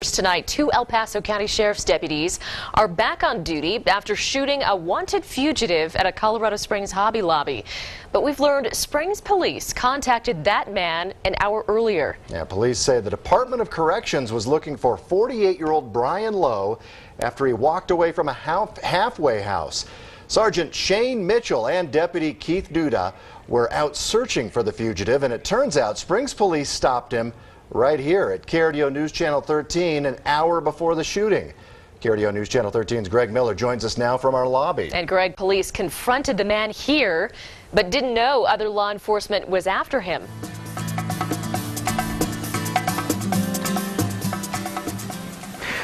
Tonight, two El Paso County Sheriff's deputies are back on duty after shooting a wanted fugitive at a Colorado Springs Hobby Lobby. But we've learned Springs police contacted that man an hour earlier. Yeah, police say the Department of Corrections was looking for 48-year-old Brian Lowe after he walked away from a halfway house. Sergeant Shane Mitchell and Deputy Keith Duda were out searching for the fugitive, and it turns out Springs police stopped him right here at KRDO News Channel 13 an hour before the shooting. KRDO News Channel 13's Greg Miller joins us now from our lobby. And Greg, police confronted the man here, but didn't know other law enforcement was after him.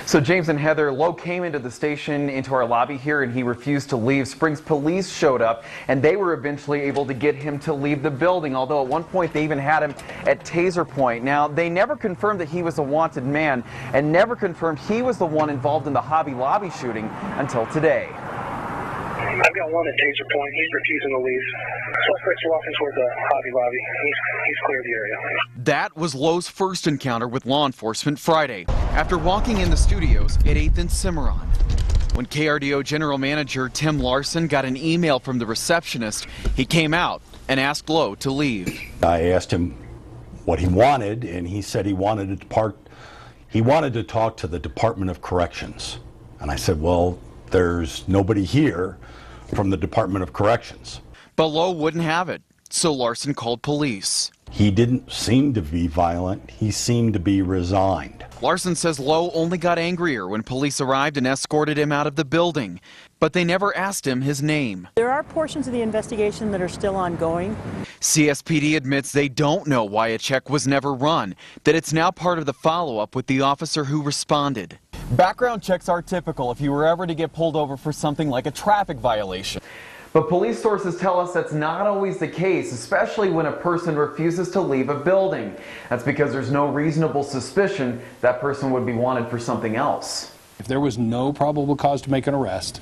So James and Heather, Lowe came into the station, into our lobby here, and he refused to leave. Springs police showed up, and they were eventually able to get him to leave the building, although at one point they even had him at taser point. Now, they never confirmed that he was a wanted man and never confirmed he was the one involved in the Hobby Lobby shooting until today. I've got one at taser point. He's refusing to leave. Suspect's walking toward the Hobby Lobby. He's cleared the area. That was Lowe's first encounter with law enforcement Friday, after walking in the studios at 8th and Cimarron. When KRDO General Manager Tim Larson got an email from the receptionist, he came out and asked Lowe to leave. I asked him what he wanted, and he said he wanted to talk to the Department of Corrections. And I said, well, there's nobody here from the Department of Corrections. But Lowe wouldn't have it, so Larson called police. He didn't seem to be violent. He seemed to be resigned. Larson says Lowe only got angrier when police arrived and escorted him out of the building, but they never asked him his name. There are portions of the investigation that are still ongoing. CSPD admits they don't know why a check was never run, that it's now part of the follow-up with the officer who responded. Background checks are typical if you were ever to get pulled over for something like a traffic violation. But police sources tell us that's not always the case, especially when a person refuses to leave a building. That's because there's no reasonable suspicion that person would be wanted for something else. If there was no probable cause to make an arrest,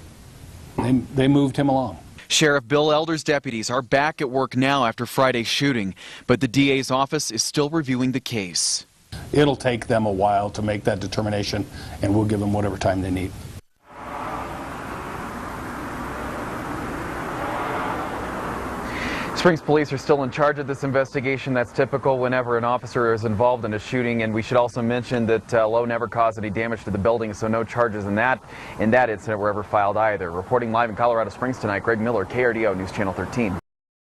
they moved him along. Sheriff Bill Elder's deputies are back at work now after Friday's shooting, but the DA's office is still reviewing the case. It'll take them a while to make that determination, and we'll give them whatever time they need. Springs police are still in charge of this investigation. That's typical whenever an officer is involved in a shooting, and we should also mention that Lowe never caused any damage to the building, so no charges in that incident were ever filed either. Reporting live in Colorado Springs tonight, Greg Miller, KRDO News Channel 13.